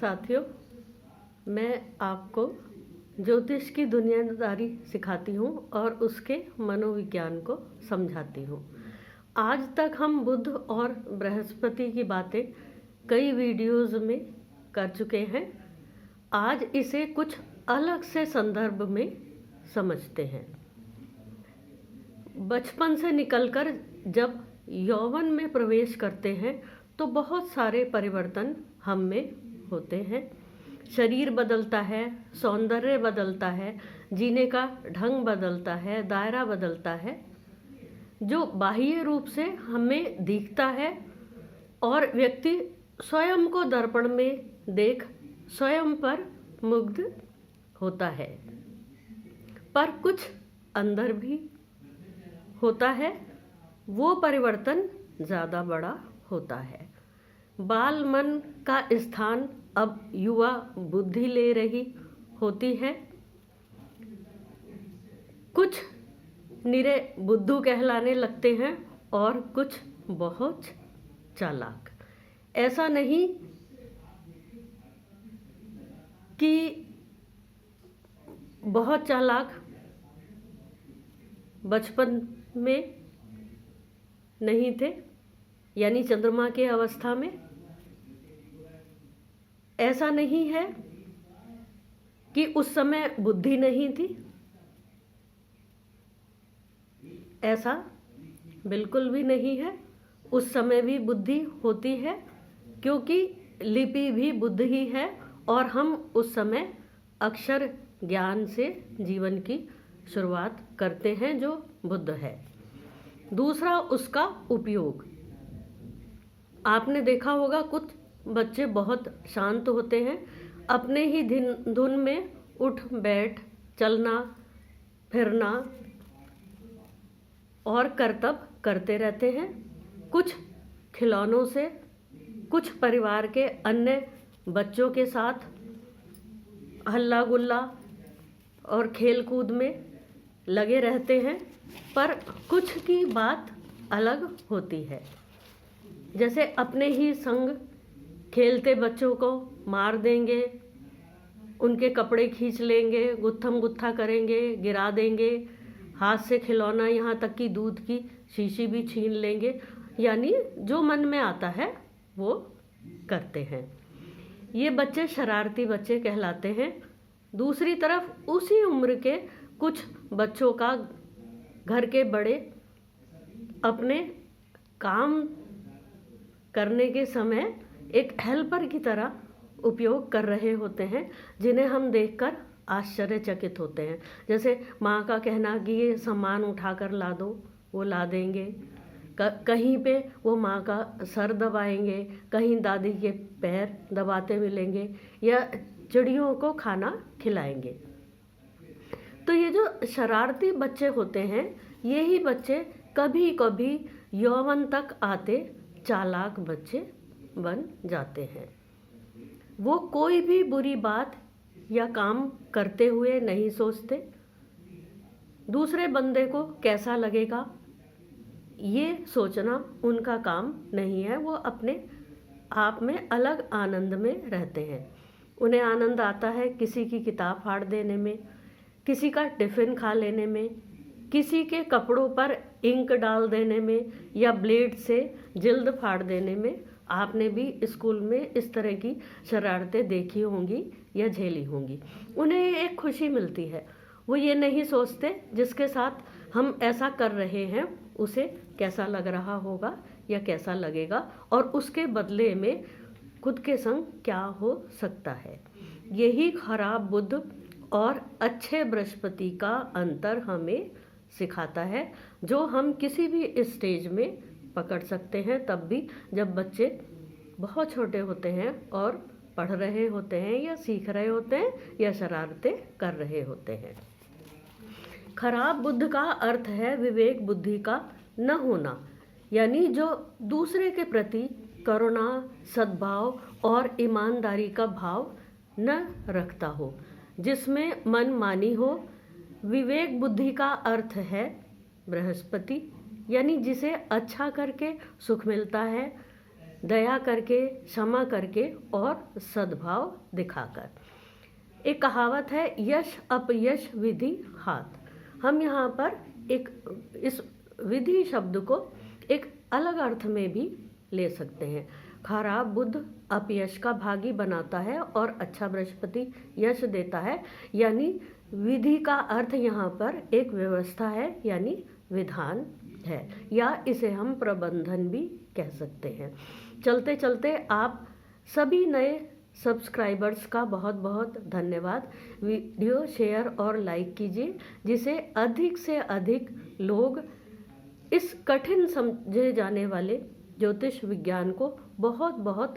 साथियों, मैं आपको ज्योतिष की दुनियादारी सिखाती हूँ और उसके मनोविज्ञान को समझाती हूँ। आज तक हम बुध और बृहस्पति की बातें कई वीडियोज़ में कर चुके हैं। आज इसे कुछ अलग से संदर्भ में समझते हैं। बचपन से निकलकर जब यौवन में प्रवेश करते हैं तो बहुत सारे परिवर्तन हम में होते हैं। शरीर बदलता है, सौंदर्य बदलता है, जीने का ढंग बदलता है, दायरा बदलता है। जो बाह्य रूप से हमें दिखता है और व्यक्ति स्वयं को दर्पण में देख स्वयं पर मुग्ध होता है, पर कुछ अंदर भी होता है, वो परिवर्तन ज़्यादा बड़ा होता है। बाल मन का स्थान अब युवा बुद्धि ले रही होती है। कुछ निरे बुद्धू कहलाने लगते हैं और कुछ बहुत चालाक। ऐसा नहीं कि बहुत चालाक बचपन में नहीं थे, यानी चंद्रमा के अवस्था में। ऐसा नहीं है कि उस समय बुद्धि नहीं थी, ऐसा बिल्कुल भी नहीं है। उस समय भी बुद्धि होती है, क्योंकि लिपि भी बुद्ध ही है और हम उस समय अक्षर ज्ञान से जीवन की शुरुआत करते हैं, जो बुद्ध है। दूसरा, उसका उपयोग। आपने देखा होगा कुछ बच्चे बहुत शांत होते हैं, अपने ही धुन में उठ बैठ, चलना फिरना और करतब करते रहते हैं। कुछ खिलौनों से, कुछ परिवार के अन्य बच्चों के साथ हल्ला गुल्ला और खेल कूद में लगे रहते हैं, पर कुछ की बात अलग होती है। जैसे अपने ही संग खेलते बच्चों को मार देंगे, उनके कपड़े खींच लेंगे, गुत्थम गुत्था करेंगे, गिरा देंगे, हाथ से खिलौना यहाँ तक कि दूध की शीशी भी छीन लेंगे। यानी जो मन में आता है वो करते हैं। ये बच्चे शरारती बच्चे कहलाते हैं। दूसरी तरफ उसी उम्र के कुछ बच्चों का घर के बड़े अपने काम करने के समय एक हेल्पर की तरह उपयोग कर रहे होते हैं, जिन्हें हम देखकर आश्चर्यचकित होते हैं। जैसे माँ का कहना कि ये सामान उठाकर ला दो, वो ला देंगे। कहीं पे वो माँ का सर दबाएंगे, कहीं दादी के पैर दबाते मिलेंगे, या चिड़ियों को खाना खिलाएंगे। तो ये जो शरारती बच्चे होते हैं, यही बच्चे कभी कभी यौवन तक आते चालाक बच्चे बन जाते हैं। वो कोई भी बुरी बात या काम करते हुए नहीं सोचते दूसरे बंदे को कैसा लगेगा, ये सोचना उनका काम नहीं है। वो अपने आप में अलग आनंद में रहते हैं। उन्हें आनंद आता है किसी की किताब फाड़ देने में, किसी का टिफ़िन खा लेने में, किसी के कपड़ों पर इंक डाल देने में, या ब्लेड से जिल्द फाड़ देने में। आपने भी स्कूल में इस तरह की शरारतें देखी होंगी या झेली होंगी। उन्हें एक खुशी मिलती है। वो ये नहीं सोचते जिसके साथ हम ऐसा कर रहे हैं उसे कैसा लग रहा होगा या कैसा लगेगा, और उसके बदले में खुद के संग क्या हो सकता है। यही खराब बुध और अच्छे बृहस्पति का अंतर हमें सिखाता है, जो हम किसी भी स्टेज में पकड़ सकते हैं, तब भी जब बच्चे बहुत छोटे होते हैं और पढ़ रहे होते हैं या सीख रहे होते हैं या शरारतें कर रहे होते हैं। खराब बुद्ध का अर्थ है विवेक बुद्धि का न होना, यानी जो दूसरे के प्रति करुणा, सद्भाव और ईमानदारी का भाव न रखता हो, जिसमें मनमानी हो। विवेक बुद्धि का अर्थ है बृहस्पति, यानी जिसे अच्छा करके सुख मिलता है, दया करके, क्षमा करके और सद्भाव दिखाकर। एक कहावत है, यश अपयश विधि हाथ। हम यहाँ पर इस विधि शब्द को एक अलग अर्थ में भी ले सकते हैं। खराब बुध अपयश का भागी बनाता है और अच्छा बृहस्पति यश देता है। यानी विधि का अर्थ यहाँ पर एक व्यवस्था है, यानी विधान है, या इसे हम प्रबंधन भी कह सकते हैं। चलते चलते आप सभी नए सब्सक्राइबर्स का बहुत बहुत धन्यवाद। वीडियो शेयर और लाइक कीजिए, जिसे अधिक से अधिक लोग इस कठिन समझे जाने वाले ज्योतिष विज्ञान को बहुत बहुत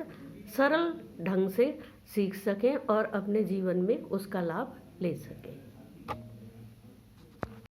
सरल ढंग से सीख सकें और अपने जीवन में उसका लाभ ले सकें।